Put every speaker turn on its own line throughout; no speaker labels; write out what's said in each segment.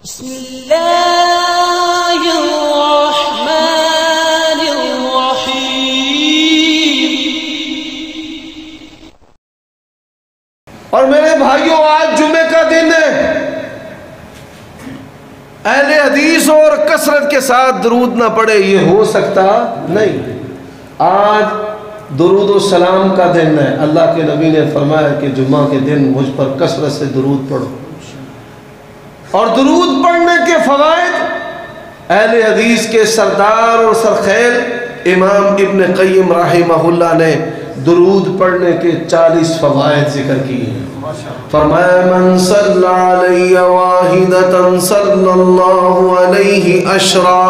بسم اللہ الرحمن الرحیم۔
اور میرے بھائیوں، آج جمعے کا دن ہے۔ اہل حدیث اور کثرت کے ساتھ درود نہ پڑے یہ ہو سکتا نہیں۔ آج درود و سلام کا دن ہے۔ اللہ کے نبی نے فرمایا کہ جمعہ کے دن مجھ پر کثرت سے درود پڑھو، اور درود پڑھنے کے فوائد اہل حدیث کے سردار اور سرخیل امام ابن قیم رحمہ اللہ نے درود پڑھنے کے 40 فوائد ذکر کیے ہیں۔ فرمایا من صلی علی واحدۃ صلی اللہ علیہ عشرا،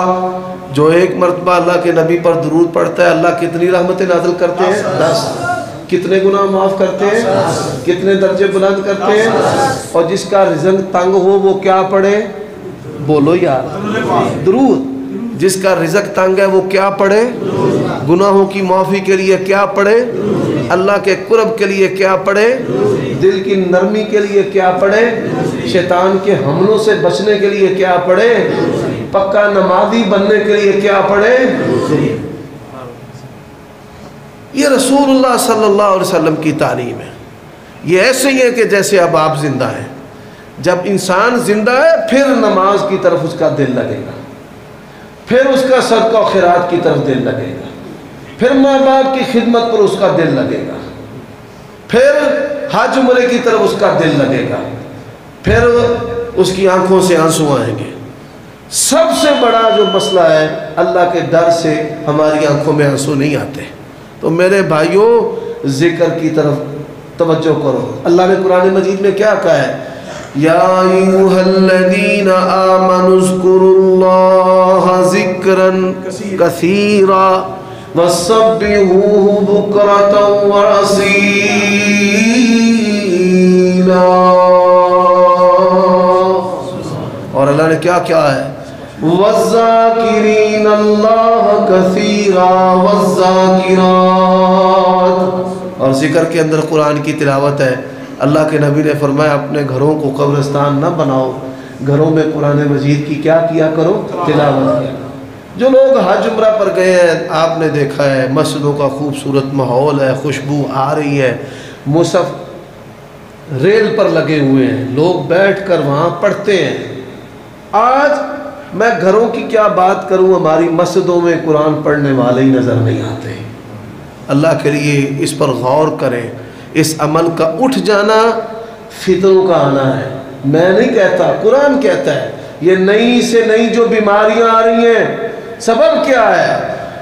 جو ایک مرتبہ اللہ کے نبی پر درود پڑھتا ہے اللہ کتنی رحمتیں نازل کرتے ہیں؟ 10۔ کتنے گناہ معاف کرتے ہیں؟ کتنے درجے بلند کرتے ہیں؟ اور جس کا رزق تنگ ہو وہ کیا پڑھے؟ بولو یار، درود۔ جس کا رزق تنگ ہے وہ کیا پڑھے؟ گناہوں کی معافی کے لیے کیا پڑھے؟ اللہ کے قرب کے لیے کیا پڑھے؟ دل کی نرمی کے لیے کیا پڑھے؟ شیطان کے حملوں سے بچنے کے لیے کیا پڑھے؟ پکا نمازی بننے کے لیے کیا پڑھے؟ یہ رسول اللہ صلی اللہ علیہ وسلم کی تعلیم ہے۔ یہ ایسے ہی ہے کہ جیسے اب آپ زندہ ہیں۔ جب انسان زندہ ہے پھر نماز کی طرف اس کا دل لگے گا، پھر اس کا صدقہ و خیرات کی طرف دل لگے گا، پھر ماں باپ کی خدمت پر اس کا دل لگے گا، پھر حج عمرے کی طرف اس کا دل لگے گا، پھر اس کی آنکھوں سے آنسو آئیں گے۔ سب سے بڑا جو مسئلہ ہے، اللہ کے ڈر سے ہماری آنکھوں میں آنسو نہیں آتے۔ تو میرے بھائیوں، ذکر کی طرف توجہ کرو۔ اللہ نے قرآن مجید میں کیا کہا ہے؟ یا ایھا الذین آمنوا اذکروا اللہ ذکرا کثیرا وسبحوہ بکرۃ واصیلا۔ اور اللہ نے کیا کیا ہے؟ وَالذَّاكِرِينَ اللَّهَ كَثِيرًا وَالذَّاكِرَاتِ۔ اور ذکر کے اندر قرآن کی تلاوت ہے۔ اللہ کے نبی نے فرمایا اپنے گھروں کو قبرستان نہ بناؤ، گھروں میں قرآن مجید کی کیا کیا کرو؟ تلاوت کیا۔ جو لوگ حج عمرہ پر گئے ہیں آپ نے دیکھا ہے مسجدوں کا خوبصورت ماحول ہے، خوشبو آ رہی ہے، مصحف ریل پر لگے ہوئے ہیں، لوگ بیٹھ کر وہاں پڑھتے ہیں۔ آج میں گھروں کی کیا بات کروں، ہماری مسجدوں میں قرآن پڑھنے والے ہی نظر نہیں آتے۔ اللہ کے لیے اس پر غور کریں۔ اس عمل کا اٹھ جانا فتنوں کا آنا ہے۔ میں نہیں کہتا، قرآن کہتا ہے۔ یہ نئی سے نئی جو بیماریاں آ رہی ہیں سبب کیا ہے؟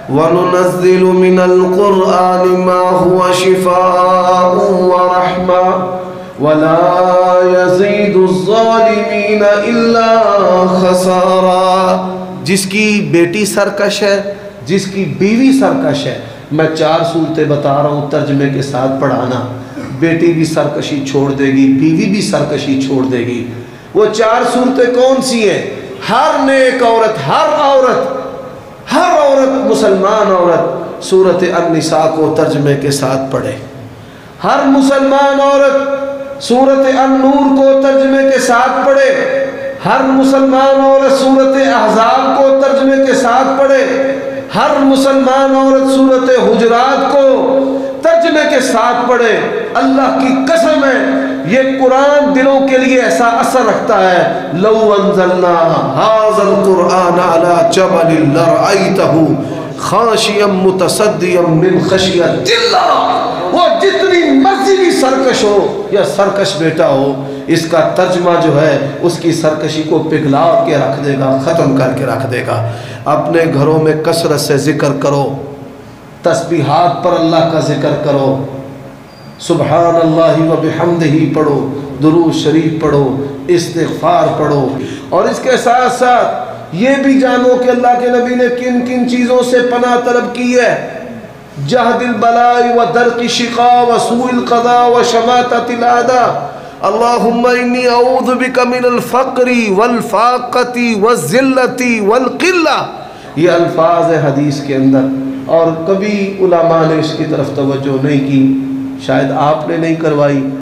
وَنُنَزِّلُ مِنَ الْقُرْآنِ مَا هُوَ شِفَاءٌ وَرَحْمَةٌ وَلَا يَزِيدُ الظَّالِمِينَ إِلَّا خَسَارًا۔ جس کی بیٹی سرکش ہے، جس کی بیوی سرکش ہے، میں 4 صورتیں بتا رہا ہوں ترجمے کے ساتھ پڑھانا۔ بیٹی بھی سرکشی چھوڑ دے گی، بیوی بھی سرکشی چھوڑ دے گی۔ وہ 4 صورتیں کون سی ہیں؟ ہر نیک عورت، ہر عورت مسلمان عورت سورۃ النساء کو ترجمے کے ساتھ پڑھے۔ ہر مسلمان عورت سورۃ النور کو ترجمے کے ساتھ پڑھے۔ ہر مسلمان عورت سورۃ احزاب کو ترجمے کے ساتھ پڑھے۔ ہر مسلمان عورت سورۃ حجرات کو ترجمے کے ساتھ پڑھے۔ اللہ کی قسم ہے یہ قرآن دلوں کے لیے ایسا اثر رکھتا ہے۔ لو انزلنا ھذا القرآن علی جبل لرأیتہ خاشعا متصدعا من خشیۃ اللہ۔ وہ جتنی مرضی بھی سرکش ہو یا سرکش بیٹا ہو، اس کا ترجمہ جو ہے اس کی سرکشی کو پگھلا کے رکھ دے گا، ختم کر کے رکھ دے گا۔ اپنے گھروں میں کثرت سے ذکر کرو، تسبیحات پر اللہ کا ذکر کرو، سبحان اللہ و بحمدہ پڑھو، درود شریف پڑھو، استغفار پڑھو۔ اور اس کے ساتھ ساتھ یہ بھی جانو کہ اللہ کے نبی نے کن کن چیزوں سے پناہ طلب کی ہے۔ جہد البلاء و درق الشقاء و سوء القضاء و شماتۃ الاعداء۔ اللہم انی اعوذ بک من الفقر والفاقۃ والذلۃ والقلہ۔ یہ الفاظ ہے حدیث کے اندر، اور کبھی علماء نے اس کی طرف توجہ نہیں کی، شاید آپ نے نہیں کروائی۔